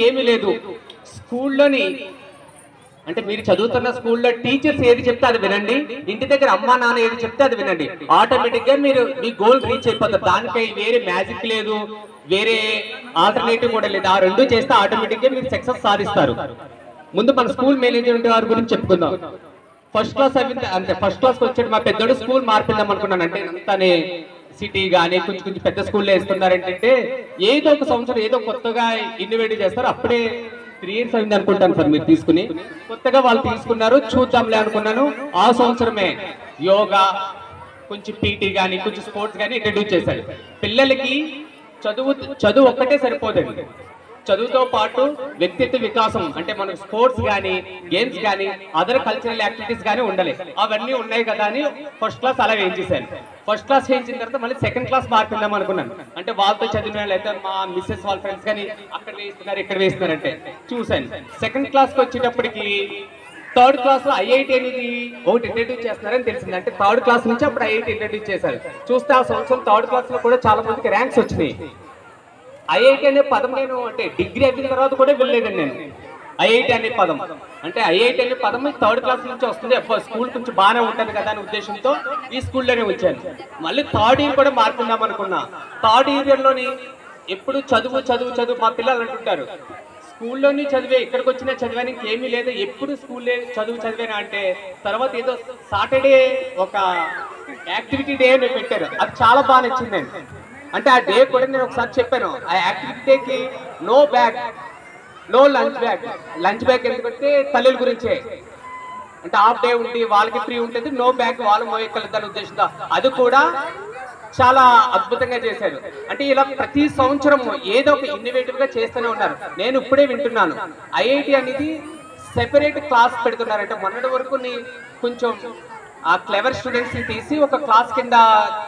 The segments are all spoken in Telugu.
ఏమీ లేదు. స్కూల్లోని అంటే మీరు చదువుతున్న స్కూల్లో టీచర్స్ ఏది చెప్తే అది వినండి, ఇంటి దగ్గర అమ్మా నాన్న ఏది చెప్తే అది వినండి. ఆటోమేటిక్ గా మీరు మీ గోల్ రీచ్ అయిపోతారు. దానిపై వేరే మ్యాజిక్ లేదు, వేరే ఆల్టర్నేటివ్ కూడా లేదు. ఆ రెండు చేస్తే ఆటోమేటిక్ గా మీరు సక్సెస్ సాధిస్తారు. ముందు మన స్కూల్ మేనేజ్మెంట్ వారి గురించి చెప్పుకుందాం. ఫస్ట్ క్లాస్ అయింది అంటే ఫస్ట్ క్లాస్కి వచ్చాడు మా పెద్దోడు. స్కూల్ మార్పిద్దాం అనుకున్నాను. అంటే అంతానే సిటీ కానీ కొంచెం కొంచెం పెద్ద స్కూల్లో వేస్తున్నారు. ఏంటంటే ఏదో ఒక సంవత్సరం ఏదో కొత్తగా ఇన్నోవేటివ్ చేస్తారు. అప్పుడే 3 years అయింది అనుకుంటాను సార్ మీరు తీసుకుని. కొత్తగా వాళ్ళు తీసుకున్నారు, చూద్దాంలే అనుకున్నాను. ఆ సంవత్సరమే యోగా, కొంచెం పీటీ కానీ కొంచెం స్పోర్ట్స్ కానీ ఇంట్రడ్యూస్ చేశాడు. పిల్లలకి చదువు ఒక్కటే సరిపోదండి. చదువుతో పాటు వ్యక్తిత్వ వికాసం అంటే మనకు స్పోర్ట్స్ కానీ గేమ్స్ కానీ అదర్ కల్చరల్ యాక్టివిటీస్ కానీ ఉండాలి. అవన్నీ ఉన్నాయి కదా అని ఫస్ట్ క్లాస్ అలా వేయించేశాను. ఫస్ట్ క్లాస్ వేయించిన తర్వాత మళ్ళీ సెకండ్ క్లాస్ మార్పిందాం అనుకున్నాను. అంటే వాళ్ళతో చదివిన లేదా మా మిస్సెస్ వాళ్ళ ఫ్రెండ్స్ కానీ అక్కడ వేస్తున్నారు ఇక్కడ వేస్తున్నారు అంటే చూశాను. సెకండ్ క్లాస్కి వచ్చేటప్పటికి థర్డ్ క్లాస్ లో ఐఐటి అనేది ఒకటి ఇంట్రడ్యూస్ చేస్తున్నారని తెలిసింది. అంటే థర్డ్ క్లాస్ నుంచి అప్పుడు ఐఐటి ఇంట్రడ్యూస్ చేశారు. చూస్తే ఆ సంవత్సరం థర్డ్ క్లాస్ లో కూడా చాలా మందికి ర్యాంక్స్ వచ్చినాయి. ఐఐటి అనే పదం నేను అంటే డిగ్రీ అయిన తర్వాత కూడా వెళ్ళలేదండి నేను. ఐఐటి అనే పదం అంటే ఐఐటి అనే పదం థర్డ్ క్లాస్ నుంచి వస్తుంది. స్కూల్ కొంచెం బాగానే ఉంటుంది కదా అనే ఉద్దేశంతో ఈ స్కూల్లోనే వచ్చాను. మళ్ళీ థర్డ్ ఇయర్ కూడా మార్పుందాం అనుకున్నా. థర్డ్ ఇయర్లోని ఎప్పుడు చదువు చదువు చదువు మా పిల్లలు అంటుంటారు, స్కూల్లోని చదివే ఇక్కడికి వచ్చినా చదివానికి ఏమీ లేదు, ఎప్పుడు స్కూల్లో చదువు చదివేనా అంటే. తర్వాత ఏదో సాటర్డే ఒక యాక్టివిటీ డే అని పెట్టారు. అది చాలా బాగా నచ్చిందండి. అంటే ఆ డే కూడా నేను ఒకసారి చెప్పాను. ఆ యాక్టివిటీకి no bag no lunch bag. Lunch bag ఎందుకంటే తల్లుల గురించే. అంటే హాఫ్ డే ఉండి వాళ్ళకి ఫ్రీ ఉంటుంది, నో బ్యాగ్ వాళ్ళు మోయగలుగుతారు ఉద్దేశంతో. అది కూడా చాలా అద్భుతంగా చేశారు. అంటే ఇలా ప్రతి సంవత్సరం ఏదో ఒక ఇన్నోవేటివ్ గా చేస్తూనే ఉన్నారు. నేను ఇప్పుడే వింటున్నాను ఐఐటి అనేది సెపరేట్ క్లాస్ పెడుతున్నారు. అంటే మొన్నటి వరకు కొంచెం ఆ క్లెవర్ స్టూడెంట్స్ ని తీసి ఒక క్లాస్ కింద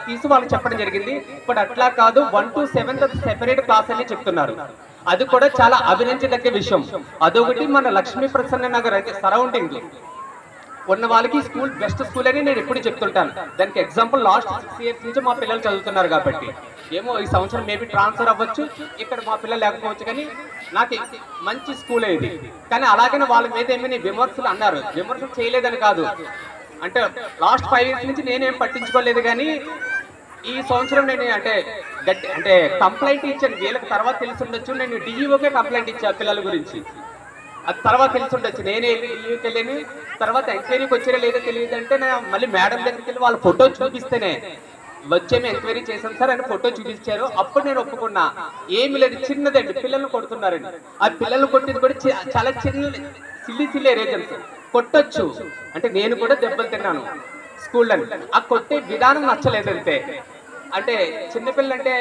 తీసి వాళ్ళు చెప్పడం జరిగింది. ఇప్పుడు అట్లా కాదు, 1 to 7 సెపరేట్ క్లాస్ అని చెప్తున్నారు. అది కూడా చాలా అభినందించదగ్గ విషయం. అదొకటి మన లక్ష్మీ ప్రసన్న నగర్ అంటే సరౌండింగ్ ఉన్న వాళ్ళకి స్కూల్ బెస్ట్ స్కూల్ అని నేను ఎప్పుడు చెప్తుంటాను. దానికి ఎగ్జాంపుల్ లాస్ట్ 6 years నుంచి మా పిల్లలు చదువుతున్నారు కాబట్టి. ఏమో ఈ సంవత్సరం మేబీ ట్రాన్స్ఫర్ అవ్వచ్చు, ఇక్కడ మా పిల్లలు లేకపోవచ్చు, కానీ నాకు మంచి స్కూల్ ఇది. కానీ అలాగనే వాళ్ళ మీద ఏమైనా విమర్శలు అన్నారు. విమర్శలు చేయలేదని కాదు, అంటే లాస్ట్ 5 years నుంచి నేనేం పట్టించుకోలేదు. కానీ ఈ సంవత్సరం నేను అంటే కంప్లైంట్ ఇచ్చాను. వీళ్ళకి తర్వాత తెలిసి ఉండొచ్చు, నేను డిఈఓకే కంప్లైంట్ ఇచ్చాను పిల్లల గురించి. అది తర్వాత తెలిసి ఉండొచ్చు. నేనే డిఈఓకి వెళ్ళాను. తర్వాత ఎంక్వైరీకి వచ్చారో లేదో తెలియదు అంటే మళ్ళీ మేడం దగ్గరికి వెళ్ళి వాళ్ళ ఫోటో చూపిస్తేనే వచ్చేమి ఎంక్వైరీ చేశాను సార్ అని ఫోటో చూపించారు. అప్పుడు నేను ఒప్పుకున్నా. ఏమి లేదు, చిన్నదండి, పిల్లల్ని కొడుతున్నారండి. ఆ పిల్లల్ని కొట్టింది కూడా చాలా చిన్న సిల్లి రీజన్స్. కొట్టొచ్చు అంటే నేను కూడా దెబ్బలు తిన్నాను స్కూల్లో. ఆ కొట్టే విధానం నచ్చలేదంటే. అంటే చిన్నపిల్లలు అంటే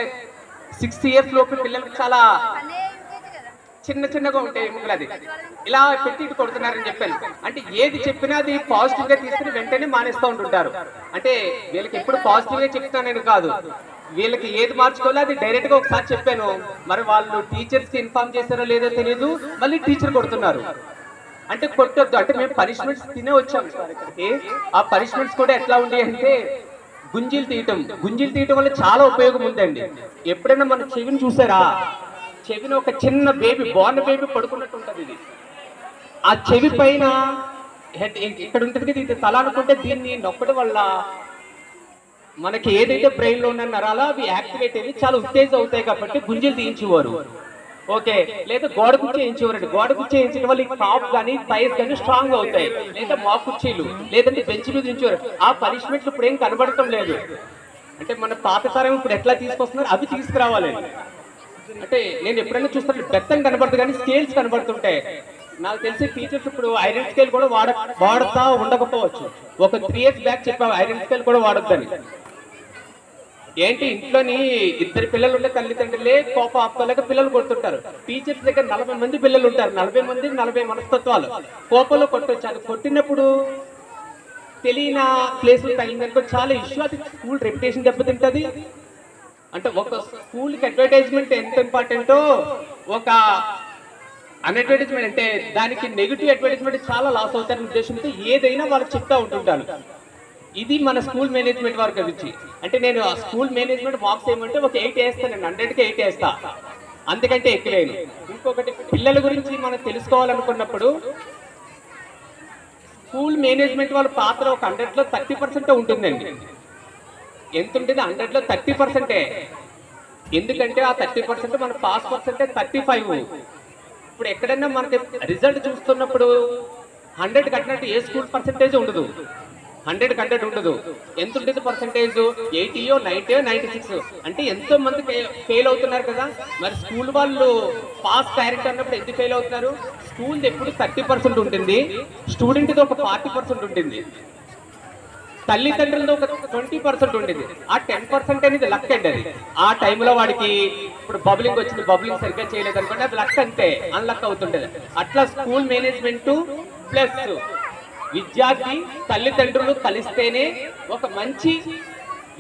6 years లోపు పిల్లలకు చాలా చిన్నగా ఉంటాయి ఎముకలు. అది ఇలా పెట్టి ఇటు కొడుతున్నారని చెప్పాను. అంటే ఏది చెప్పినా అది పాజిటివ్ గా తీసుకుని వెంటనే మానేస్తూ ఉంటుంటారు. అంటే వీళ్ళకి ఎప్పుడు పాజిటివ్ గా చెప్తానని కాదు, వీళ్ళకి ఏది మార్చుకోవాలో అది డైరెక్ట్ గా ఒకసారి చెప్పాను. మరి వాళ్ళు టీచర్స్ కి ఇన్ఫార్మ్ చేశారో లేదో తెలియదు, మళ్ళీ టీచర్ కొడుతున్నారు. అంటే కొట్టొద్దు అంటే మేము పనిష్మెంట్స్ తినే వచ్చాము సార్ ఇక్కడికి. ఆ పనిష్మెంట్స్ కూడా ఎట్లా ఉండే అంటే గుంజీలు తీయటం వల్ల చాలా ఉపయోగం ఉందండి. ఎప్పుడైనా మన చెవిని చూసారా? చెవిని ఒక చిన్న బేబీ బోర్న్ బేబీ పడుకున్నట్టు ఉంటుంది. ఇది ఆ చెవి పైన హెడ్ ఇక్కడ ఉంటుంది కదా, ఇది తల అనుకుంటే దీన్ని నొక్కడం వల్ల మనకి ఏదైతే బ్రెయిన్ లో ఉన్న నరాలో అవి యాక్టివేట్ అయ్యి చాలా ఉత్తేజం అవుతాయి. కాబట్టి గుంజీలు తీయించేవారు. ఓకే, లేదా గోడ కుర్చీ వేయించేవారండి. గోడ కుర్చీ వేయించడం వల్ల ఈ టాప్ కానీ థైస్ కానీ స్ట్రాంగ్ అవుతాయి. లేదా మా కుర్చీలు లేదంటే బెంచ్ మీద ఉంచేవారు. ఆ పనిష్మెంట్లు ఇప్పుడు ఏం కనబడటం లేదు. అంటే మన పాత తరం ఇప్పుడు ఎట్లా తీసుకొస్తున్నారు అవి తీసుకురావాలి. అంటే నేను ఎప్పుడైనా చూస్తాను బెత్తం కనబడుతుంది కానీ స్కేల్స్ కనబడుతుంటాయి. నాకు తెలిసి టీచర్స్ ఇప్పుడు ఐరన్ స్కేల్ కూడా వాడుతా ఉండకపోవచ్చు. ఒక 3 years బ్యాక్ చెప్పాము ఐరన్ స్కేల్ కూడా వాడొద్దని. ఏంటి ఇంట్లోని 2 పిల్లలు ఉంటే తల్లిదండ్రులే కోపం ఆపుకోలేక పిల్లలు కొడుతుంటారు. టీచర్స్ దగ్గర 40 మంది పిల్లలు ఉంటారు. 40 మంది 40 మనస్తత్వాలు. కోపంలో కొట్టొచ్చు. అది కొట్టినప్పుడు తెలియని ప్లేసులు తగిలిందనుకో చాలా ఇష్యూ. అది స్కూల్ రెప్యుటేషన్ దెబ్బతింటుంది. అంటే ఒక స్కూల్కి అడ్వర్టైజ్మెంట్ ఎంత ఇంపార్టెంటో ఒక అన్అడ్వర్టైజ్మెంట్ అంటే దానికి నెగిటివ్ అడ్వర్టైజ్మెంట్ చాలా లాస్ అవుతారనే ఉద్దేశంతో ఏదైనా వాళ్ళకి చెప్తా ఉంటుంటాను. ఇది మన స్కూల్ మేనేజ్మెంట్ వారికి గురించి. అంటే నేను ఆ స్కూల్ మేనేజ్మెంట్ మార్క్స్ ఏమంటే ఒక 8 వేస్తాను, నేను 100కి 8 వేస్తా. అందుకంటే ఎక్కులేను. ఇంకొకటి పిల్లల గురించి మనం తెలుసుకోవాలనుకున్నప్పుడు స్కూల్ మేనేజ్మెంట్ వాళ్ళ పాత్ర ఒక 100లో 30% ఉంటుందండి. ఎంత ఉంటుంది? 100లో 30%. ఎందుకంటే ఆ 30% మన పాస్ పర్సెంటేజ్ 35. ఇప్పుడు ఎక్కడైనా మనకి రిజల్ట్ చూస్తున్నప్పుడు 100 కట్టినట్టు ఏ స్కూల్ పర్సెంటేజ్ ఉండదు, 100 ఉండదు. ఎంత ఉంటుంది పర్సెంటేజ్? 80, 90, 96. అంటే ఎంతో మంది ఫెయిల్ అవుతున్నారు కదా. మరి స్కూల్ వాళ్ళు పాస్ డైరెక్ట్ అన్నప్పుడు ఎందుకు ఫెయిల్ అవుతున్నారు? స్కూల్ ఎప్పుడు 30% ఉంటుంది, స్టూడెంట్ది ఒక 40% ఉంటుంది, తల్లిదండ్రులతో ఒక 20% ఉంటుంది. ఆ 10% అనేది లక్ అండి. అది ఆ టైంలో వాడికి ఇప్పుడు బబ్లింగ్ వచ్చింది, బబ్లింగ్ సరిగ్గా చేయలేదు అనుకోండి, అది లక్ అంతే, అన్లక్ అవుతుంటది. అట్లా స్కూల్ మేనేజ్మెంట్ ప్లస్ విద్యార్థి తల్లిదండ్రులు కలిస్తేనే ఒక మంచి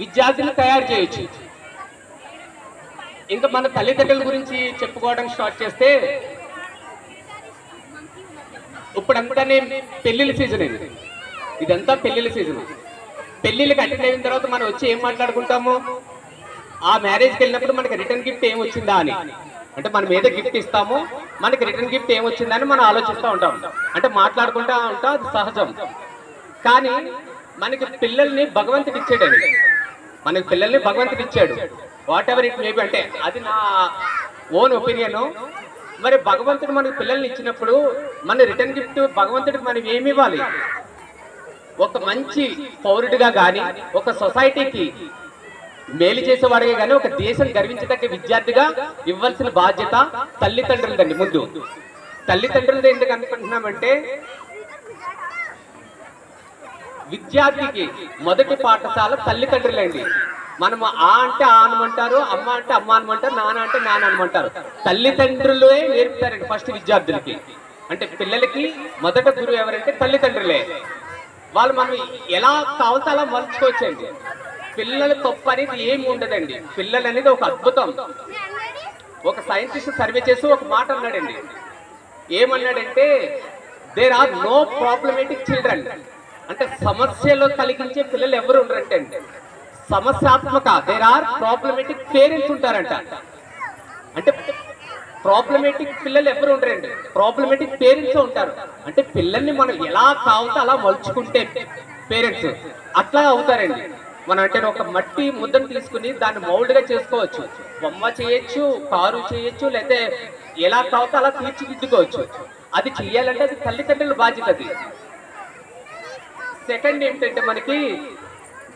విద్యార్థిని తయారు చేయొచ్చు. ఇంకా మన తల్లిదండ్రుల గురించి చెప్పుకోవడం స్టార్ట్ చేస్తే ఇప్పుడంతానే పెళ్లిళ్ళ సీజన్ అండి. ఇదంతా పెళ్లిళ్ళ సీజన్. పెళ్లిళ్ళకి అటెండ్ అయిన తర్వాత మనం వచ్చి ఏం మాట్లాడుకుంటాము? ఆ మ్యారేజ్కి వెళ్ళినప్పుడు మనకి రిటర్న్ గిఫ్ట్ ఏం వచ్చిందా అని, అంటే మనం ఏదో గిఫ్ట్ ఇస్తామో మనకి రిటర్న్ గిఫ్ట్ ఏం వచ్చిందని మనం ఆలోచిస్తూ ఉంటాం, అంటే మాట్లాడుకుంటూ ఉంటాం. అది సహజం. కానీ మనకి పిల్లల్ని భగవంతుడు ఇచ్చాడండి, మనకి పిల్లల్ని భగవంతుడు ఇచ్చాడు. వాట్ ఎవర్ ఇట్ మేబీ, అంటే అది నా ఓన్ ఒపీనియన్. మరి భగవంతుడు మనకి పిల్లల్ని ఇచ్చినప్పుడు మన రిటర్న్ గిఫ్ట్ భగవంతుడికి మనం ఏమి ఇవ్వాలి? ఒక మంచి పౌరుడిగా కానీ, ఒక సొసైటీకి మేలు చేసేవాడిగా కానీ, ఒక దేశం గర్వించదగ్గ విద్యార్థిగా ఇవ్వాల్సిన బాధ్యత తల్లిదండ్రులదండి. ముందు తల్లిదండ్రులది ఎందుకు అనుకుంటున్నామంటే, విద్యార్థికి మొదటి పాఠశాల తల్లిదండ్రులండి. మనం ఆ అంటే ఆ అనమంటారు, అమ్మ అంటే అమ్మ అనమంటారు, నాన్న అంటే నాన్న అనమంటారు. తల్లిదండ్రులే నేర్పుతారండి ఫస్ట్ విద్యార్థులకి. అంటే పిల్లలకి మొదట గురువు ఎవరంటే తల్లిదండ్రులే. వాళ్ళు మనం ఎలా కావాల్సి అలా మలుచుకోవచ్చండి. పిల్లల తప్పు అనేది ఏమి ఉండదండి. పిల్లలు అనేది ఒక అద్భుతం. ఒక సైంటిస్ట్ సర్వే చేసి ఒక మాట అన్నాడండి. ఏమన్నాడంటే, there are no problematic children. అంటే సమస్యలు కలిగించే పిల్లలు ఎవరు ఉండరంటే అండి, సమస్యాత్మక, దేర్ ఆర్ ప్రాబ్లమేటిక్ పేరెంట్స్ ఉంటారంట. అంటే ప్రాబ్లమేటిక్ పిల్లలు ఎవరు ఉండరండి, ప్రాబ్లమేటిక్ పేరెంట్స్ ఉంటారు. అంటే పిల్లల్ని మనం ఎలా కావాలో అలా మలుచుకుంటే పేరెంట్స్ అట్లా అవుతారండి. మనం అంటే ఒక మట్టి ముద్దను తీసుకుని దాన్ని మౌల్డ్గా చేసుకోవచ్చు, బొమ్మ చేయొచ్చు, కారు చేయొచ్చు, లేకపోతే ఎలా కావాలో అలా తీర్చిదిద్దుకోవచ్చు. అది చెయ్యాలంటే అది తల్లిదండ్రుల బాధ్యత. అది సెకండ్ ఏంటంటే, మనకి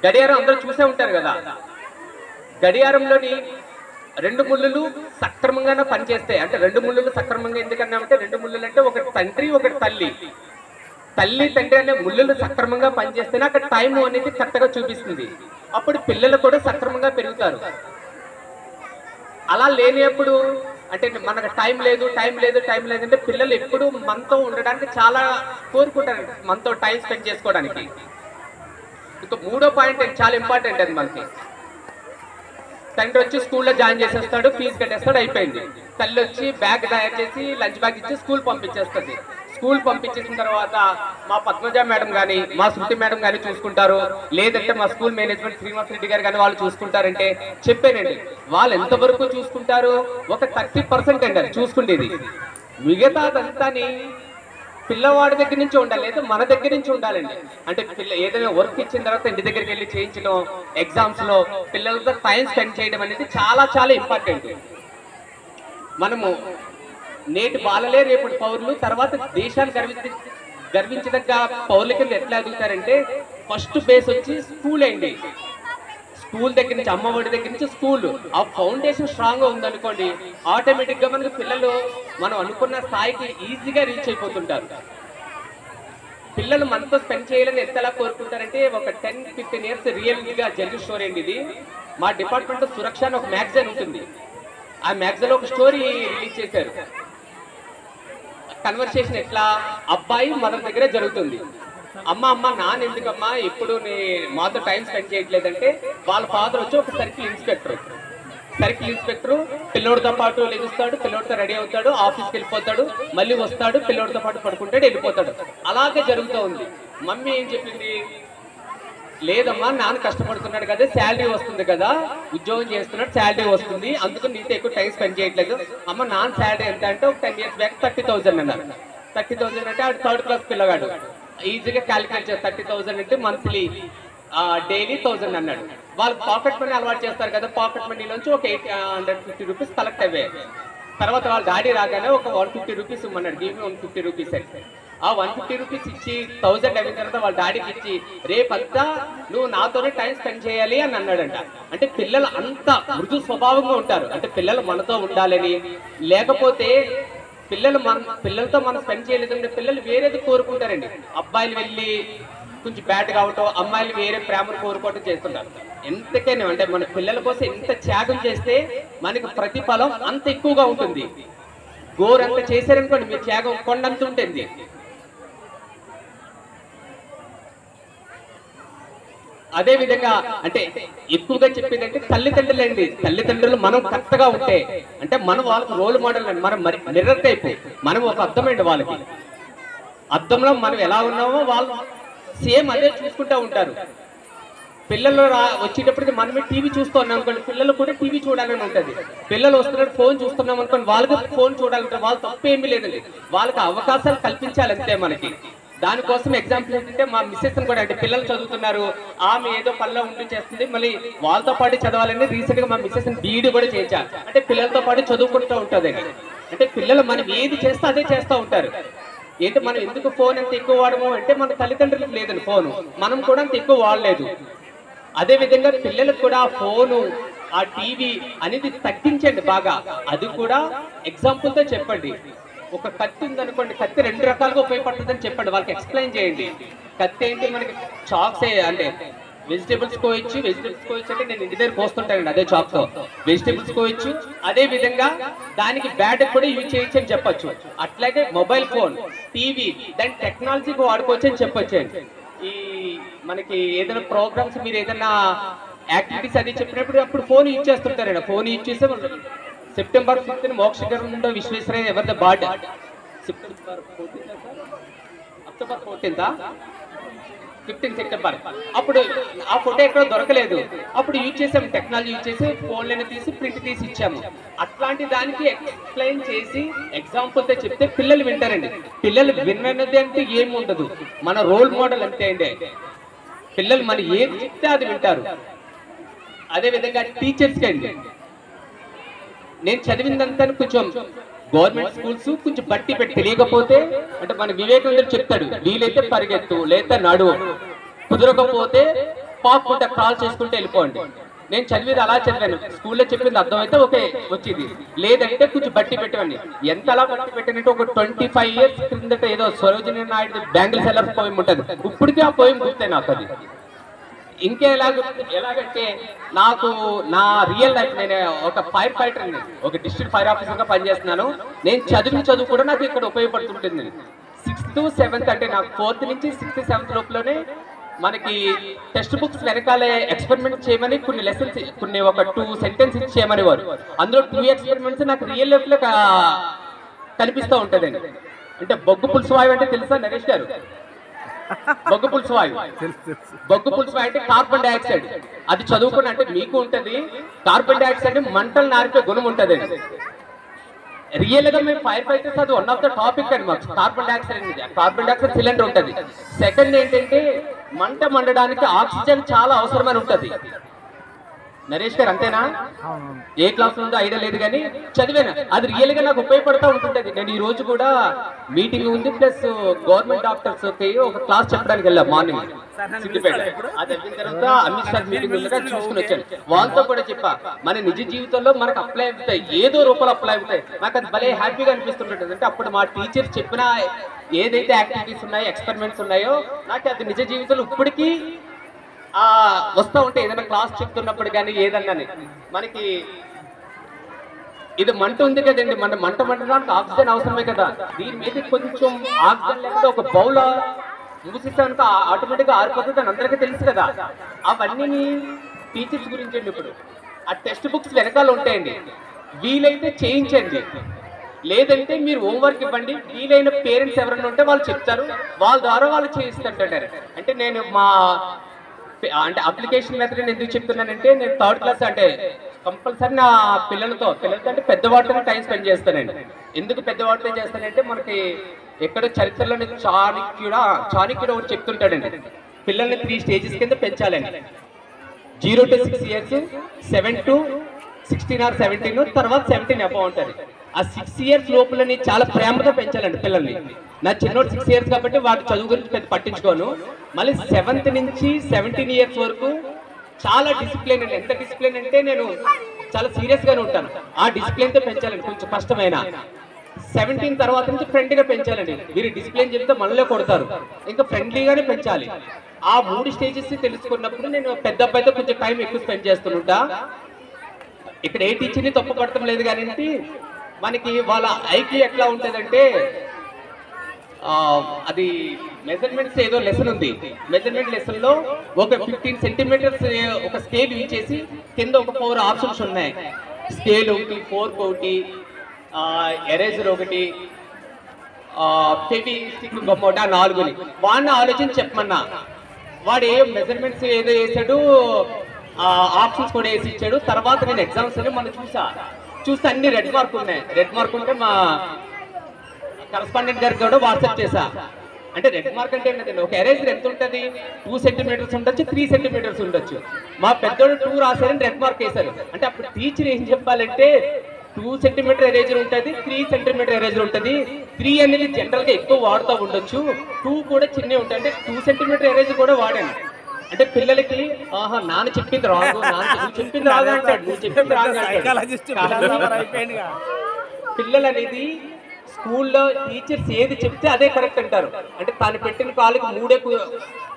గడియారం అందరూ చూసే ఉంటారు కదా. గడియారంలోని 2 ముళ్ళులు సక్రమంగానే పనిచేస్తాయి. అంటే 2 ముళ్ళులు సక్రమంగా ఎందుకన్నామంటే, 2 ముళ్ళులు అంటే ఒకటి తండ్రి ఒకటి తల్లి. తల్లి తండ్రి అనే ముళ్ళులు సక్రమంగా పనిచేస్తేనే అక్కడ టైం అనేది కరెక్ట్గా చూపిస్తుంది. అప్పుడు పిల్లలు కూడా సక్రమంగా పెరుగుతారు. అలా లేనప్పుడు అంటే మనకు టైం లేదు అంటే పిల్లలు ఎప్పుడు మనతో ఉండడానికి చాలా కోరుకుంటారు, మనతో టైం స్పెండ్ చేసుకోవడానికి. ఇంకా 3వ పాయింట్ చాలా ఇంపార్టెంట్. అది మనకి తండ్రి వచ్చి స్కూల్లో జాయిన్ చేసేస్తాడు, ఫీజు కట్టేస్తాడు, అయిపోయింది. తల్లి వచ్చి బ్యాగ్ తయారు చేసి లంచ్ బ్యాగ్ ఇచ్చి స్కూల్ పంపించేస్తుంది. స్కూల్ పంపించేసిన తర్వాత మా పద్మజ మేడం కానీ, మా శృతి మేడం కానీ చూసుకుంటారు, లేదంటే మా స్కూల్ మేనేజ్మెంట్ శ్రీనివాస్ రెడ్డి గారు కానీ వాళ్ళు చూసుకుంటారంటే చెప్పానండి. వాళ్ళు ఎంతవరకు చూసుకుంటారు? ఒక 30% అండి అది చూసుకుండేది. మిగతాదంతాని పిల్లవాడి దగ్గర నుంచి ఉండాలి, లేదా మన దగ్గర నుంచి ఉండాలండి. అంటే ఏదైనా వర్క్ ఇచ్చిన తర్వాత ఇంటి దగ్గరికి వెళ్ళి చేయించడం, ఎగ్జామ్స్ లో పిల్లలతో టైం స్పెండ్ చేయడం అనేది చాలా చాలా ఇంపార్టెంట్. మనము నేటి బాలలే రేపటి పౌరులు, తర్వాత దేశాన్ని గర్వించదగ్గ పౌరుల కింద ఎట్లా ఎదుగుతారంటే, ఫస్ట్ బేస్ వచ్చి స్కూల్ అండి. స్కూల్ దగ్గర నుంచి, అమ్మఒడి దగ్గర నుంచి స్కూల్, ఆ ఫౌండేషన్ స్ట్రాంగ్ గా ఉందనుకోండి, ఆటోమేటిక్ గా మనకి పిల్లలు మనం అనుకున్న స్థాయికి ఈజీగా రీచ్ అయిపోతుంటారు. పిల్లలు మనతో స్పెండ్ చేయాలని ఎంతలా కోరుకుంటారంటే, ఒక 10-15 ఇయర్స్ రియల్గా జరిగిన స్టోరీ అండి ఇది. మా డిపార్ట్మెంట్ సురక్ష అని ఒక మ్యాగజైన్ ఉంటుంది. ఆ మ్యాగజైన్ లో ఒక స్టోరీ రిలీజ్ చేశారు. కన్వర్సేషన్ ఎట్లా, అబ్బాయి మదర్ దగ్గరే జరుగుతుంది. అమ్మ నాన్న ఎందుకమ్మా ఎప్పుడు మాతో టైం స్పెండ్ చేయట్లేదంటే, వాళ్ళ ఫాదర్ వచ్చి ఒక సర్కిల్ ఇన్స్పెక్టర్ పిల్లోడితో పాటు లెగుస్తాడు, పిల్లోడితో రెడీ అవుతాడు, ఆఫీస్కి వెళ్ళిపోతాడు, మళ్ళీ వస్తాడు, పిల్లోడితో పాటు పడుకుంటాడు, వెళ్ళిపోతాడు. అలాగే జరుగుతూ ఉంది. మమ్మీ ఏం చెప్పింది, లేదమ్మా నాన్న కష్టపడుతున్నాడు కదా, శాలరీ వస్తుంది కదా, ఉద్యోగం చేస్తున్నాడు, శాలరీ వస్తుంది, అందుకు నీతో ఎక్కువ టైం స్పెండ్ చేయట్లేదు. అమ్మ నాన్న శాలరీ ఎంత అంటే ఒక 10 years బ్యాక్ 30,000 అన్నారు. 30,000 అంటే ఆడు 3rd class పిల్లగాడు, ఈజీగా క్యాలిక్యులేట్ చేస్తారు. 30,000 అంటే మంత్లీ డైలీ 1000 అన్నాడు. వాళ్ళు పాకెట్ మనీ అలవాటు చేస్తారు కదా, పాకెట్ మనీలోంచి ఒక 850 రూపీస్ కలెక్ట్ అయ్యాయి. తర్వాత వాళ్ళ డాడీ రాగానే ఒక 150 రూపీస్ ఇమ్మన్నాడు, గివ్ మీ 150 రూపీస్ అంటే ఆ 150 రూపీస్ ఇచ్చి 1000 అయిన తర్వాత వాళ్ళ డాడీకి ఇచ్చి రేపంతా నువ్వు నాతోనే టైం స్పెండ్ చేయాలి అని అన్నాడంట. అంటే పిల్లలు అంత మృదు స్వభావంగా ఉంటారు. అంటే పిల్లలు మనతో ఉండాలని, లేకపోతే పిల్లలతో మనం స్పెండ్ చేయలేదంటే పిల్లలు వేరేది కోరుకుంటారండి. అబ్బాయిలు వెళ్ళి కొంచెం బ్యాట్ కావటం, అమ్మాయిలు వేరే ప్రేమను కోరుకోవటం చేస్తుంటారు. ఎంతకైనా అంటే మన పిల్లల కోసం ఎంత త్యాగం చేస్తే మనకి ప్రతిఫలం అంత ఎక్కువగా ఉంటుంది. గోరంత చేశారనుకోండి మీ త్యాగం కొండంత ఉంటుంది. అదే విధంగా అంటే ఎక్కువగా చెప్పేది అంటే తల్లిదండ్రులండి. తల్లిదండ్రులు మనం కరెక్ట్గా ఉంటే అంటే మనం వాళ్ళకి రోల్ మోడల్ అండి. మనం మిర్రర్ టైప్, మనం ఒక అర్థమండి వాళ్ళకి. అర్థంలో మనం ఎలా ఉన్నామో వాళ్ళు సేమ్ అదే చూసుకుంటూ ఉంటారు. పిల్లలు వచ్చేటప్పటికి మనమే టీవీ చూస్తున్నాం అనుకోండి, పిల్లలు కూడా టీవీ చూడాలని ఉంటుంది. పిల్లలు వస్తున్నట్టు ఫోన్ చూస్తున్నాం అనుకోండి, వాళ్ళకి ఫోన్ చూడాలంటే వాళ్ళు తప్పు ఏమీ లేదండి. వాళ్ళకి అవకాశాలు కల్పించాలి అంతే మనకి. దానికోసం ఎగ్జాంపుల్ ఏంటంటే మా మిస్సెస్ కూడా అంటే పిల్లలు చదువుతున్నారు, ఆమె ఏదో పనిలో ఉండి చేస్తుంది, మళ్ళీ వాళ్ళతో పాటు చదవాలని రీసెంట్ గా మా మిస్సెస్ బీఈడీ కూడా చేయించారు. అంటే పిల్లలతో పాటు చదువుకుంటూ ఉంటుంది. అంటే పిల్లలు మనం ఏది చేస్తే అదే చేస్తూ ఉంటారు. ఏంటి మనం ఎందుకు ఫోన్ ఎంత ఎక్కువ వాడము అంటే మన తల్లిదండ్రులకు లేదండి ఫోను, మనం కూడా అంత ఎక్కువ వాడలేదు. అదే విధంగా పిల్లలకు కూడా ఆ ఫోను, ఆ టీవీ అనేది తగ్గించండి బాగా. అది కూడా ఎగ్జాంపుల్ తో చెప్పండి. ఒక కత్తి ఉందనుకోండి, కత్తి 2 రకాలుగా ఉపయోగపడుతుందని చెప్పండి, వాళ్ళకి ఎక్స్ప్లెయిన్ చేయండి. కత్తి ఏంటి మనకి చాక్స్ అంటే వెజిటేబుల్స్ కోయచ్చు అంటే నేను ఇంటి దగ్గర కోస్తుంటానండి అదే చాక్ తో వెజిటేబుల్స్ కోయచ్చు. అదే విధంగా దానికి బ్యాట్ కూడా యూజ్ చేయొచ్చు అని చెప్పొచ్చు. అట్లాగే మొబైల్ ఫోన్, టీవీ దాని టెక్నాలజీకి వాడుకోవచ్చు అని చెప్పొచ్చు. ఈ మనకి ఏదైనా ప్రోగ్రామ్స్ మీరు ఏదైనా యాక్టివిటీస్ అది చెప్పినప్పుడు అప్పుడు ఫోన్ యూజ్ చేస్తుంటారండి. ఫోన్ యూజ్ చేస్తే సెప్టెంబర్ 5th మోక్షగరంలో విశ్వేశ్వరయ్య ఎవరిది birthday, September 14th October 14th 15 September. అప్పుడు ఆ ఫోటో ఎక్కడో దొరకలేదు, అప్పుడు యూజ్ చేసాము, టెక్నాలజీ యూజ్ చేసి ఫోన్లను తీసి ప్రింట్ తీసి ఇచ్చాము. అట్లాంటి దానికి ఎక్స్ప్లెయిన్ చేసి ఎగ్జాంపుల్తో చెప్తే పిల్లలు వింటారండి. పిల్లలు విన్నది అంటే ఏమి ఉండదు, మన రోల్ మోడల్ అంతే అండి. పిల్లలు మన ఏది చెప్తే అది వింటారు. అదే విధంగా టీచర్స్కి అండి, నేను చదివిందంతా కొంచెం గవర్నమెంట్ స్కూల్స్ కొంచెం బట్టి పెట్టి తెలియకపోతే అంటే మన వివేకానందుడు చెప్తాడు, వీలైతే పరిగెత్తు లేదా నడువు, కుదరకపోతే పాక్కుంటే క్రాల్ చేసుకుంటే వెళ్ళిపోండి. నేను చదివేది అలా చదివాను, స్కూల్లో చెప్పింది అర్థమైతే ఓకే వచ్చింది, లేదంటే కొంచెం బట్టి పెట్టండి. ఎంత అలా బట్టి పెట్టినట్టు ఒక 25 years క్రిందట ఏదో Sarojini Naidu bangle seller poem ఉంటుంది, ఇప్పటికీ ఆ పోయం గుర్తే నాకు. అది ఇంకా ఎలాగంటే నాకు నా రియల్ లైఫ్, నేను ఒక ఫైర్ ఫైటర్ అండి, ఒక డిస్ట్రిక్ట్ ఫైర్ ఆఫీసర్గా పనిచేస్తున్నాను. నేను చదువు కూడా నాకు ఇక్కడ ఉపయోగపడుతుంటుంది. 6th 7th అంటే నాకు 4th నుంచి 6th 7th లోపలనే మనకి టెక్స్ట్ బుక్స్ వెనకాలే ఎక్స్పెరిమెంట్ చేయమని కొన్ని లెసన్స్, కొన్ని ఒక 2 sentences చేయమని వారు. అందులో 2 experiments నాకు రియల్ లైఫ్ లో కనిపిస్తూ ఉంటుందండి. అంటే బొగ్గు పులుసు వాయువు అంటే తెలుసా నరేష్ గారు? బొగ్గు పులుసు వాయువు అంటే కార్బన్ డైఆక్సైడ్. అది చదువుకుని అంటే మీకు ఉంటది, కార్బన్ డైఆక్సైడ్ మంటలు నారిపే గుణం ఉంటది. రియల్ గా మేము ఫైర్ ఫైటర్స్ అది 1 of the టాపిక్ అండి మాకు. కార్బన్ డైఆక్సైడ్ సిలిండర్ ఉంటది. సెకండ్ ఏంటంటే మంట మండడానికి ఆక్సిజన్ చాలా అవసరమని ఉంటది. నరేష్ గారు అంతేనా? ఏ క్లాస్ ఉందో ఐడియా లేదు కానీ చదివాను, అది రియల్ గా నాకు ఉపయోగపడుతూ ఉంటుంటది. నేను ఈ రోజు కూడా మీటింగ్ ఉంది, ప్లస్ గవర్నమెంట్ డాక్టర్స్ ఒక క్లాస్ చెప్పడానికి వెళ్ళా మార్నింగ్ సిద్దిపేట. అది అయిన తర్వాత అమిత్ షా మీటింగ్ ఉండగా చూసుకుని వచ్చాను. వాళ్ళతో కూడా చెప్పా మన నిజ జీవితంలో మనకు అప్లై అవుతాయి, ఏదో రూపాయలు అప్లై అవుతాయి. నాకు అది భలే హ్యాపీగా అనిపిస్తుంటుంది. అంటే అప్పుడు మా టీచర్ చెప్పిన ఏదైతే యాక్టివిటీస్ ఉన్నాయో, ఎక్స్పెరిమెంట్స్ ఉన్నాయో, నాకు అది నిజ జీవితంలో ఇప్పటికీ వస్తూ ఉంటే ఏదైనా క్లాస్ చెప్తున్నప్పుడు కానీ ఏదన్నా మనకి ఇది మంట ఉంది కదండి, మన మంట మంటడానికి ఆక్సిజన్ అవసరమే కదా. దీని మీద కొంచెం ఆక్సిజన్ లేకపోతే ఒక బౌల్ మూసిస్తానికి ఆటోమేటిక్గా ఆరిపోతుంది అని అందరికీ తెలుసు కదా. అవన్నీ టీచర్స్ గురించి అండి. ఇప్పుడు ఆ టెక్స్ట్ బుక్స్ వెనకాల ఉంటాయండి, వీలైతే చేయించండి, లేదంటే మీరు హోంవర్క్ ఇవ్వండి. వీలైన పేరెంట్స్ ఎవరైనా ఉంటే వాళ్ళు చెప్తారు, వాళ్ళ ద్వారా వాళ్ళు చేయిస్తుంటారు. అంటే నేను మా అంటే అప్లికేషన్ మెథడ్ ఎందుకు చెప్తున్నానంటే, నేను థర్డ్ క్లాస్ అంటే కంపల్సరీ నా పిల్లలతో అంటే పెద్దవాటితో టైం స్పెండ్ చేస్తానండి. ఎందుకు పెద్దవాటితో చేస్తానంటే, మనకి ఎక్కడ చరిత్రలోని చాణక్యుడు ఒకటి చెప్తుంటాడండి, పిల్లల్ని 3 స్టేజెస్ కింద పెంచాలండి. 0 to 6 years, 7 to 16 or 17, తర్వాత 17 అబౌవ్ ఉంటుంది. ఆ 6 years లోపలని చాలా ప్రేమగా పెంచాలండి పిల్లల్ని. నా చిన్నోడు 6 years కాబట్టి వాడు చదువు గురించి పెద్ద పట్టించుకోను. మళ్ళీ 7th నుంచి 17 years వరకు చాలా డిసిప్లిన్ అండి. ఎంత డిసిప్లిన్ అంటే నేను చాలా సీరియస్గానే ఉంటాను. ఆ డిసిప్లిన్తో పెంచాలండి, కొంచెం కష్టమైన. 17 తర్వాత నుంచి ఫ్రెండ్లీగా పెంచాలండి. మీరు డిసిప్లిన్ చెప్తే మనలో కొడతారు, ఇంకా ఫ్రెండ్లీగానే పెంచాలి. ఆ 3 స్టేజెస్ తెలుసుకున్నప్పుడు నేను పెద్ద అబ్బాయితో కొంచెం టైం ఎక్కువ స్పెండ్ చేస్తుంటా. ఇక్కడ ఏ టీచర్ని తప్పు పడటం లేదు, కానీ మనకి వాళ్ళ ఐక్యూ ఎట్లా ఉంటుందంటే, అది మెజర్మెంట్స్ ఏదో లెసన్ ఉంది. మెజర్మెంట్ లెసన్ లో ఒక 15 సెంటీమీటర్స్ ఒక స్కేల్ యూజ్ చేసి కింద ఒక 4 ఆప్షన్స్ ఉన్నాయి. స్కేల్ ఒకటి, ఫోర్క్ ఒకటి, ఎరేజర్ ఒకటి, ఫెవి స్టిక్ గమ్మోట 4ని వాడిని ఆలోచించి చెప్పమన్నా. వాడు ఏ మెజర్మెంట్స్ ఏదో వేసాడు, ఆప్షన్స్ కూడా వేసి ఇచ్చాడు. తర్వాత నేను ఎగ్జామ్స్ అని మనం చూస్తే అన్ని రెడ్ మార్క్ ఉన్నాయి. రెడ్ మార్క్ ఉంటే మా కరస్పాండెంట్ గారికి కూడా వాట్సాప్ చేశా. అంటే రెడ్ మార్క్ అంటే ఏంటంటే, ఒక ఎరేజర్ ఎంత ఉంటుంది, 2 సెంటీమీటర్స్ ఉండొచ్చు, 3 సెంటీమీటర్స్ ఉండొచ్చు. మా పెద్దోడు 2 రాశారని రెడ్ మార్క్ వేశారు. అంటే అప్పుడు టీచర్ ఏం చెప్పాలంటే, 2 సెంటీమీటర్ ఎరేజర్ ఉంటుంది, 3 సెంటీమీటర్ ఎరేజర్ ఉంటుంది. 3 అనేది జనరల్గా ఎక్కువ వాడుతూ ఉండొచ్చు, 2 కూడా చిన్నవి ఉంటాయి. అంటే 2 సెంటీమీటర్ ఎరేజర్ కూడా వాడాను. అంటే పిల్లలకి నాన్న చెప్పింది రాదు, నువ్వు చెప్పింది రాదు అంటాడు, నువ్వు చెప్పింది రాదు అంటాడు. పిల్లలు అనేది స్కూల్లో టీచర్స్ ఏది చెప్తే అదే కరెక్ట్ అంటారు. అంటే తాను పెట్టిన కాళ్ళకి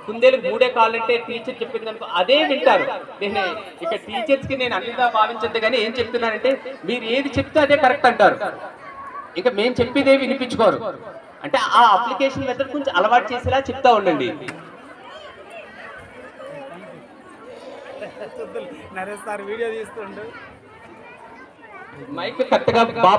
కుందేలకు 3 కాళ్ళు అంటే టీచర్ చెప్పింది అనుకో అదే వింటారు. నేను ఇక టీచర్స్కి నేను అన్నిగా భావించద్దు, కానీ ఏం చెప్తున్నానంటే, మీరు ఏది చెప్తే అదే కరెక్ట్ అంటారు, ఇక మేము చెప్పేదే వినిపించుకోరు. అంటే ఆ అప్లికేషన్ మెథడ్ కొంచెం అలవాటు చేసేలా చెప్తా ఉండండి. మైక్ కరెక్ట్గా బాగా